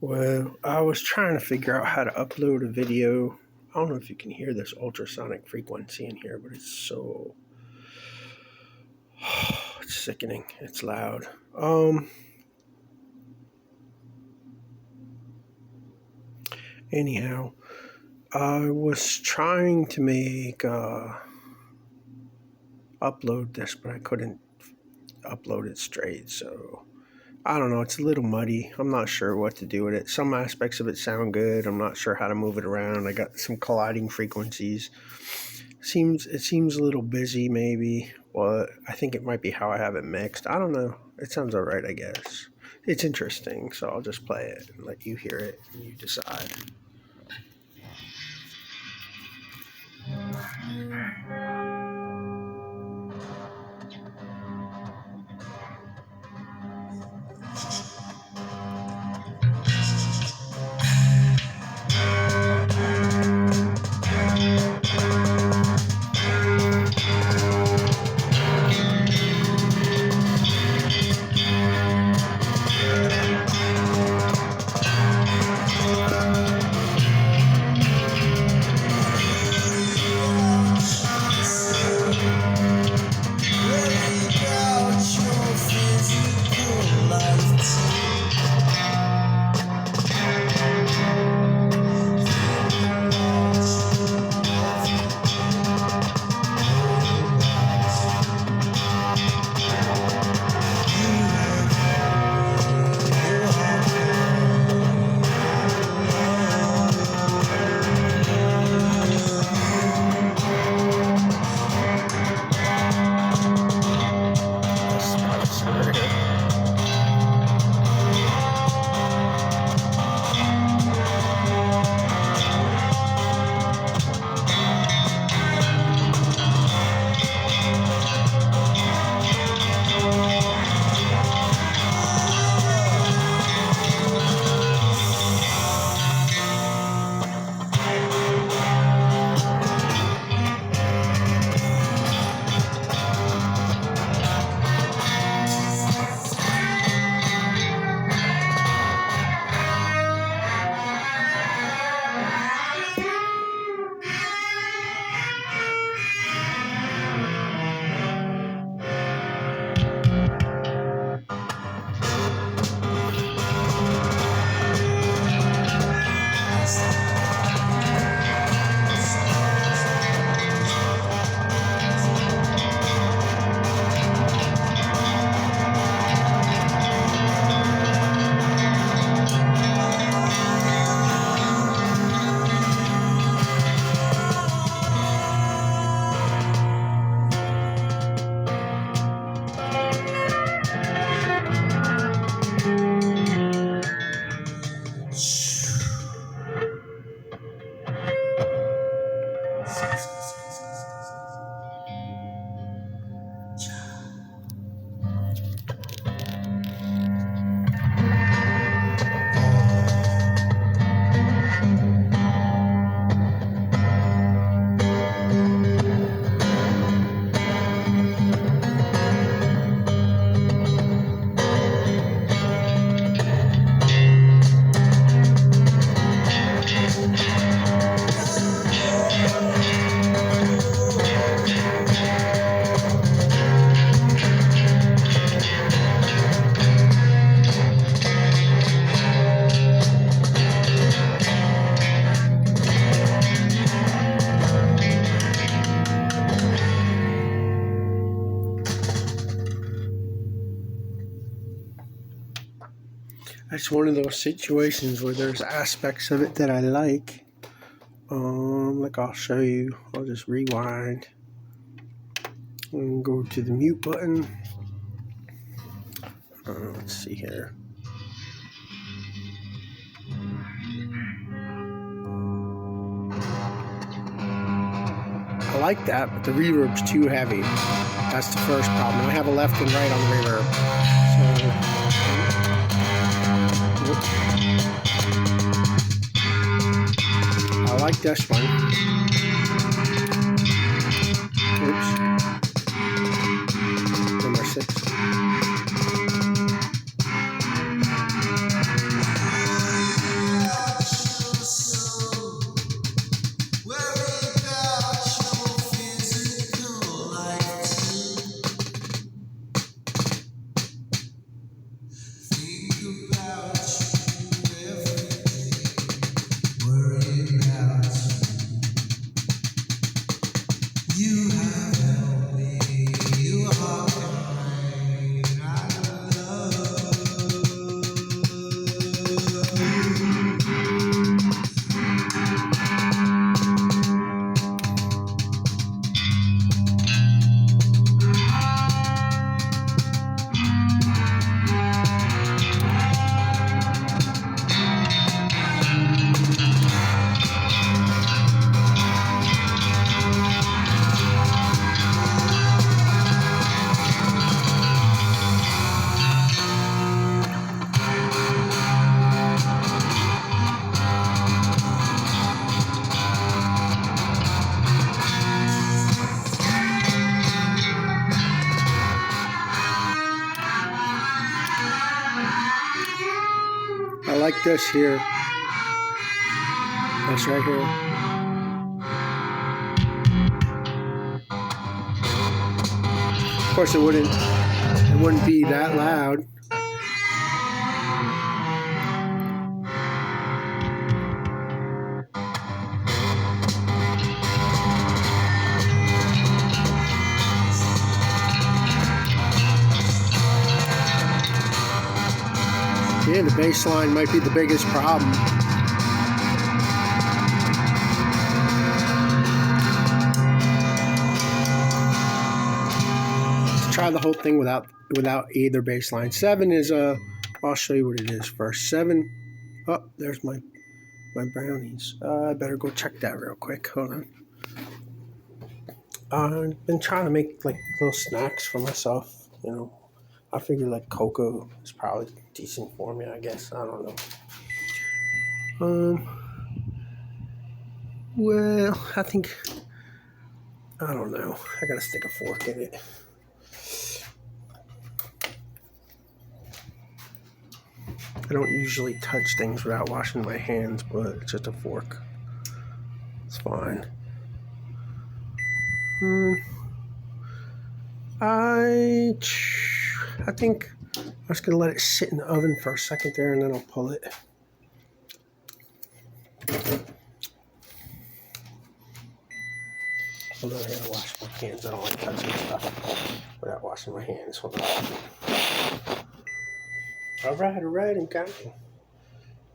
Well, I was trying to figure out how to upload a video. I don't know if you can hear this ultrasonic frequency in here, but it's so it's sickening. It's loud. Anyhow, I was trying to upload this, but I couldn't upload it straight. So I don't know. It's a little muddy. I'm not sure what to do with it. Some aspects of it sound good. I'm not sure how to move it around. I got some colliding frequencies. It seems a little busy, maybe. Well, I think it might be how I have it mixed. I don't know. It sounds all right, I guess. It's interesting, so I'll just play it and let you hear it and you decide. It's one of those situations where there's aspects of it that I like. Like I'll show you. I'll just rewind and go to the mute button. Let's see here. I like that, but the reverb's too heavy. That's the first problem. I have a left and right on the reverb. I like this one. Oops. Number 6. I like this here. This right here. Of course, it wouldn't be that loud. Yeah, the bass line might be the biggest problem. Let's try the whole thing without either bass line. 7 is I'll show you what it is first. 7. Oh, there's my brownies. I better go check that real quick. Hold on. I've been trying to make like little snacks for myself, you know. I figure like cocoa is probably decent for me, I guess. I don't know. Well, I don't know. I gotta stick a fork in it. I don't usually touch things without washing my hands, but it's just a fork. It's fine. I think I'm just going to let it sit in the oven for a second there, and then I'll pull it. Hold on, I got to wash my hands. I don't like touching stuff without washing my hands. Hold on. All right, I'm counting.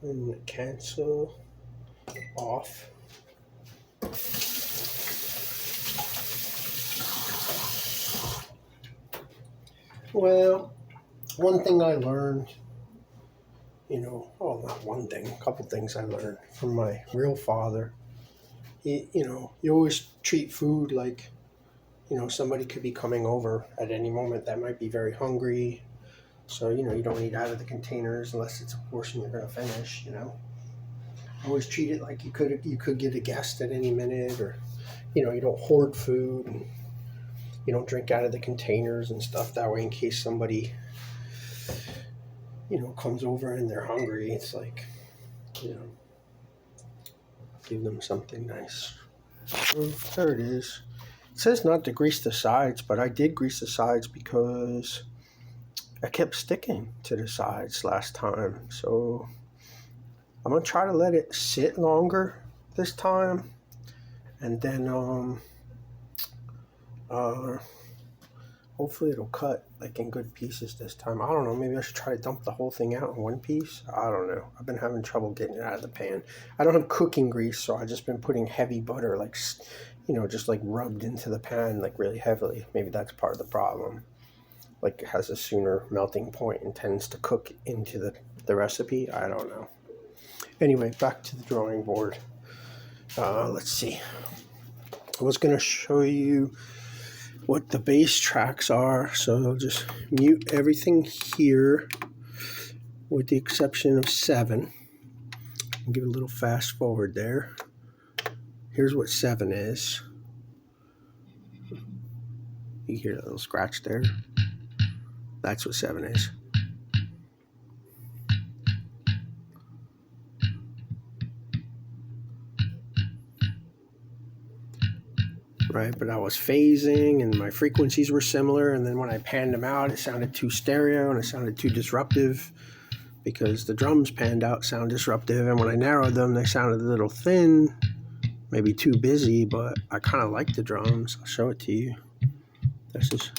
I'm going to cancel off. Well, one thing I learned, you know, not one thing, a couple things I learned from my real father. You always treat food like, somebody could be coming over at any moment that might be very hungry. So, you don't eat out of the containers unless it's a portion you're going to finish, Always treat it like you could get a guest at any minute, or, you don't hoard food, and you don't drink out of the containers and stuff. That way, in case somebody, comes over and they're hungry, it's like, give them something nice. Well, there it is. It says not to grease the sides, but I did grease the sides because I kept sticking to the sides last time. So I'm going to try to let it sit longer this time. And then, hopefully it'll cut like in good pieces this time. I don't know. Maybe I should try to dump the whole thing out in one piece. I don't know. I've been having trouble getting it out of the pan. I don't have cooking grease, so I've just been putting heavy butter, like, just like rubbed into the pan, like really heavily. Maybe that's part of the problem. Like, it has a sooner melting point and tends to cook into the recipe. I don't know. Anyway, back to the drawing board. Let's see. I was going to show you what the bass tracks are, so I'll just mute everything here with the exception of 7. I'll give it a little fast forward there. Here's what 7 is. You hear that little scratch there? That's what 7 is. Right, but I was phasing and my frequencies were similar, and then when I panned them out, it sounded too stereo and it sounded too disruptive because the drums panned out sound disruptive, and when I narrowed them, they sounded a little thin, maybe too busy, but I kind of like the drums. I'll show it to you. This is...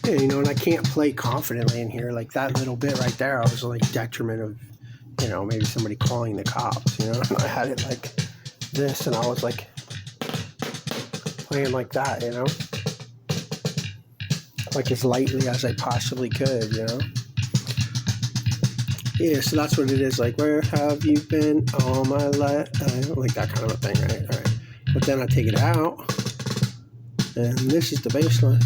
Yeah, and I can't play confidently in here. Like that little bit right there, I was like detriment of, maybe somebody calling the cops, I had it like this, and I was like playing like that, like as lightly as I possibly could, Yeah, so that's what it is. Like, where have you been all my life? Like that kind of a thing, right? All right. But then I take it out, and this is the bass line.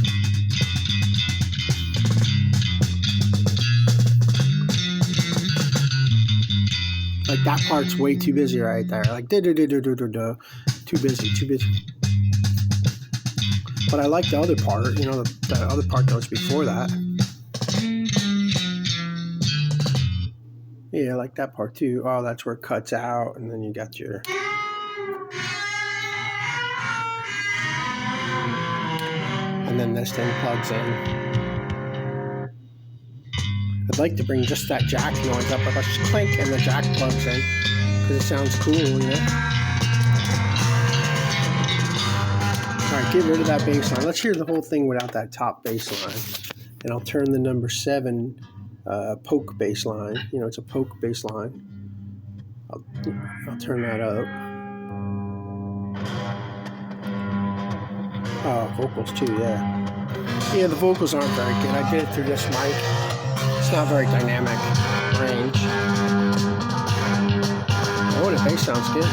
Like that part's way too busy right there. Like too busy. But I like the other part, you know, the other part that was before that. Yeah, I like that part too. Oh, that's where it cuts out, and then you got your... And then this thing plugs in. I'd like to bring just that jack noise up, but let's just clink and the jack plugs in, because it sounds cool, you know? Alright, get rid of that bass line. Let's hear the whole thing without that top bass line. And I'll turn the number 7 poke bass line. You know, it's a poke bass line. I'll turn that up. Oh, vocals too, yeah. Yeah, the vocals aren't very good. I did it through this mic. It's not very dynamic range. Oh, the bass sounds good.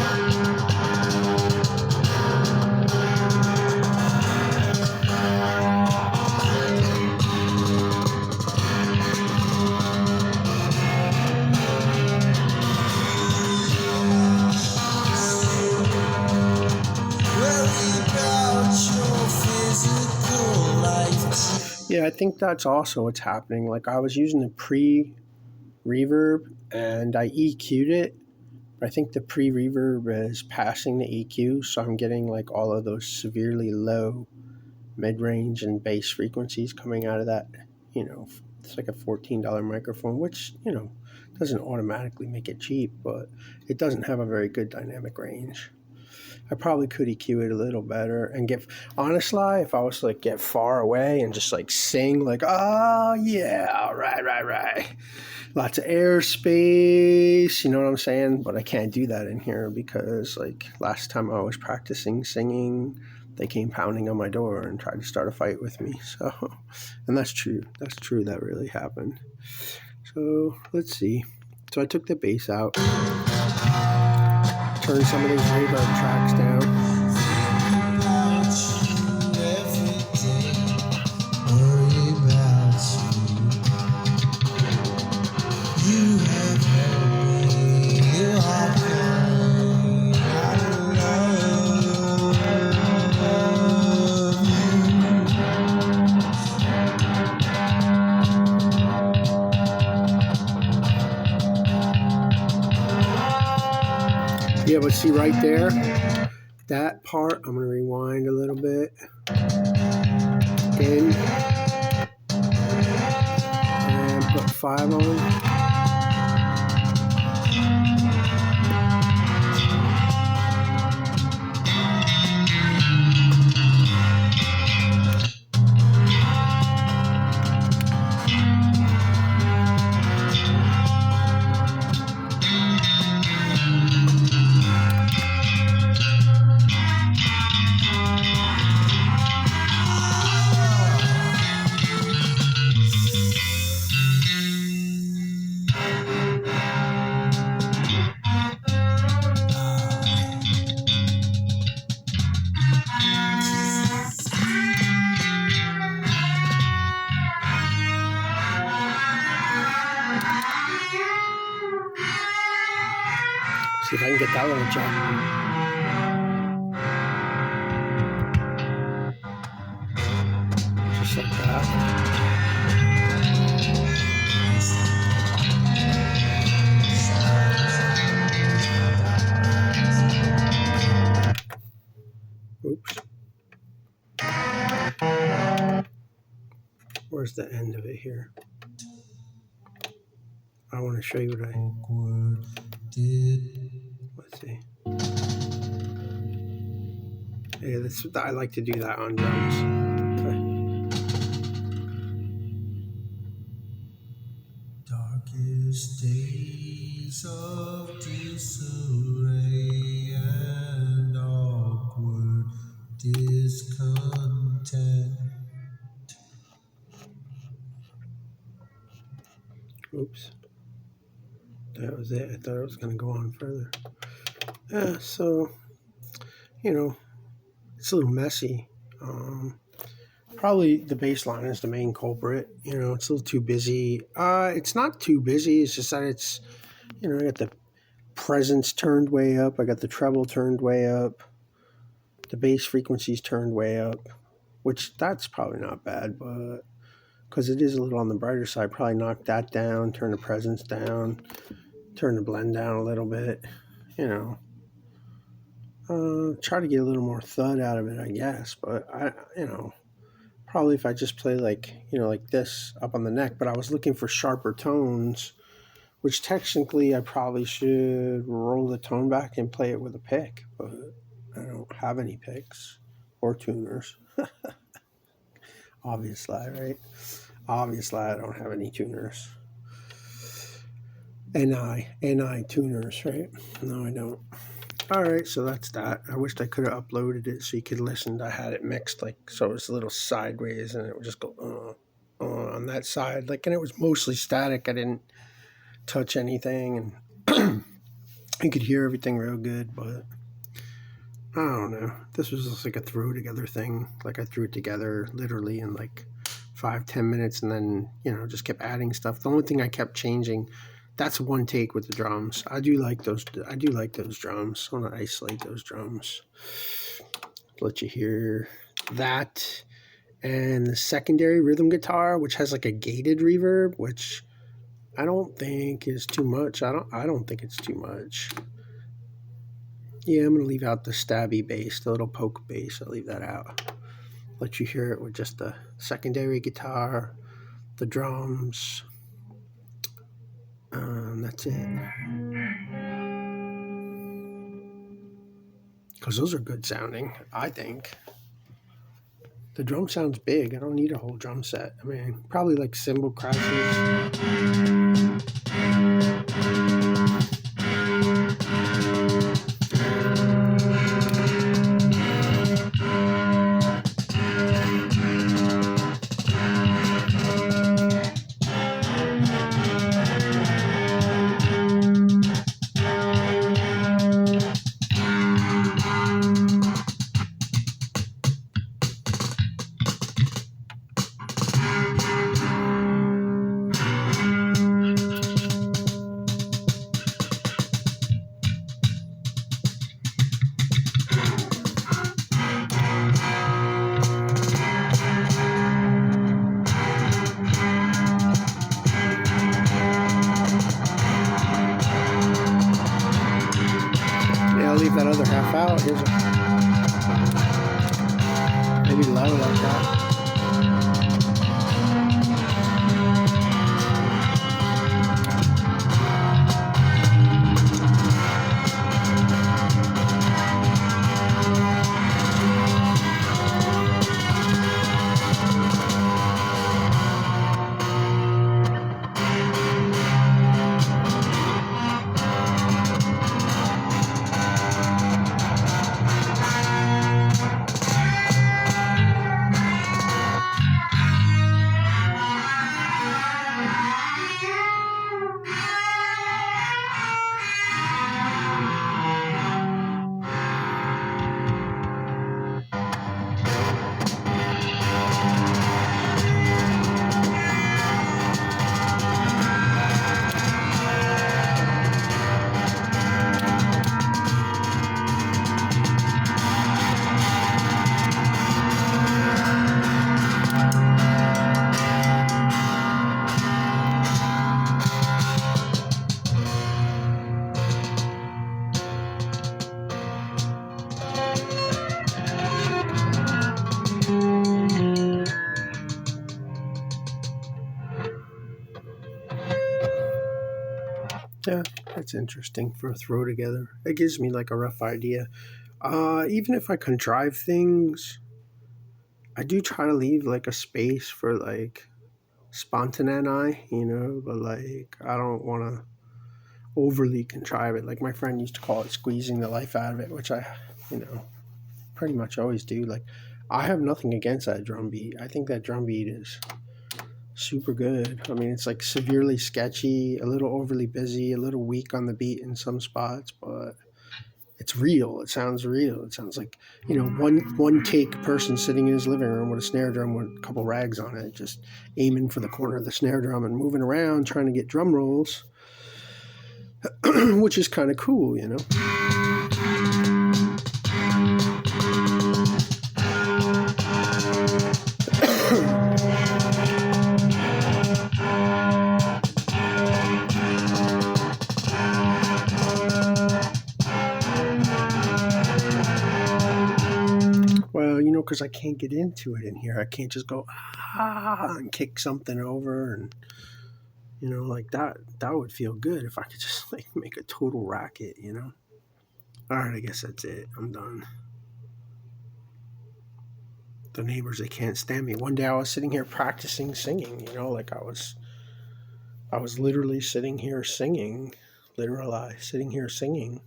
Yeah, I think that's also what's happening. Like, I was using the pre-reverb and I EQ'd it, but I think the pre-reverb is passing the EQ, so I'm getting like all of those severely low mid-range and bass frequencies coming out of that. You know, it's like a $14 microphone, which, you know, doesn't automatically make it cheap, but it doesn't have a very good dynamic range. I probably could EQ it a little better and get, honestly, if I was to like get far away and just like sing like, oh yeah, right. Lots of airspace, you know what I'm saying? But I can't do that in here because like last time I was practicing singing, they came pounding on my door and tried to start a fight with me. So, and that's true. That really happened. So let's see. So I took the bass out. Turn some of these reverb tracks down. Yeah, but see right there, that part, I'm going to rewind a little bit. In. And put 5 on. See if I can get that little jack. Just like that. Oops. Where's the end of it here? I want to show you what let's see. Yeah, I like to do that on drums. Okay. Darkest days of disarray and awkward discontent. Oops. That was it. I thought it was going to go on further. Yeah, so, you know, it's a little messy. Probably the bass line is the main culprit. You know, it's a little too busy. It's not too busy. It's just that it's, you know, I got the presence turned way up. I got the treble turned way up. The bass frequencies turned way up. which that's probably not bad, but because it is a little on the brighter side, probably knock that down, turn the presence down, turn the blend down a little bit, you know. Try to get a little more thud out of it, I guess, but probably if I just play like, like this up on the neck, but I was looking for sharper tones, which technically I probably should roll the tone back and play it with a pick, but I don't have any picks or tuners. Obviously, right? Obviously, I don't have any tuners. NI tuners, right? No, I don't. All right, so that's that. I wished I could have uploaded it so you could listen. I had it mixed like so it was a little sideways, and it would just go on that side, like, and it was mostly static. I didn't touch anything, and you could hear everything real good. But I don't know. This was just like a throw together thing. Like I threw it together literally in like 5-10 minutes, and then just kept adding stuff. The only thing I kept changing. That's one take with the drums. I do like those drums. I want to isolate those drums. Let you hear that. And the secondary rhythm guitar, which has like a gated reverb, which I don't think is too much. I don't think it's too much. Yeah, I'm gonna leave out the stabby bass, the little poke bass. I'll leave that out. Let you hear it with just the secondary guitar, the drums. That's it. Because those are good sounding, I think. The drum sounds big. I don't need a whole drum set. I mean, probably like cymbal crashes. Leave that other half out. Here's maybe low like that. Yeah, that's interesting for a throw together. It gives me like a rough idea. Even if I contrive things, I do try to leave like a space for like spontaneity, but like I don't want to overly contrive it. Like my friend used to call it squeezing the life out of it, which I, pretty much always do. Like I have nothing against that drum beat. I think that drum beat is super good. I mean, it's like severely sketchy, a little overly busy, a little weak on the beat in some spots, but it's real. It sounds real. It sounds like, one take person sitting in his living room with a snare drum with a couple rags on it, just aiming for the corner of the snare drum and moving around trying to get drum rolls, which is kind of cool, because I can't get into it in here. I can't just go and kick something over, and like that. That would feel good if I could just like make a total racket. All right, I guess that's it. I'm done. The neighbors, they can't stand me. One day I was sitting here practicing singing. Like I was literally sitting here singing, sitting here singing,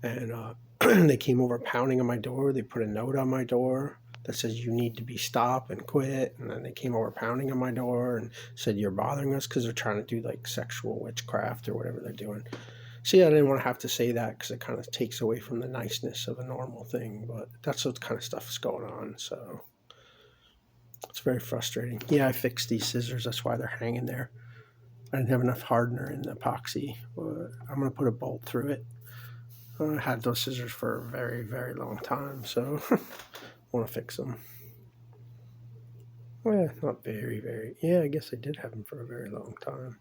and they came over pounding on my door. They put a note on my door that says you need to be stop and quit. And then they came over pounding on my door and said you're bothering us because they're trying to do like sexual witchcraft or whatever they're doing. See, I didn't want to have to say that because it kind of takes away from the niceness of a normal thing, but that's what kind of stuff is going on. So it's very frustrating. Yeah, I fixed these scissors. That's why they're hanging there. I didn't have enough hardener in the epoxy, but I'm going to put a bolt through it. I had those scissors for a very, very long time, so I want to fix them. Well, not very, very. Yeah, I guess I did have them for a very long time.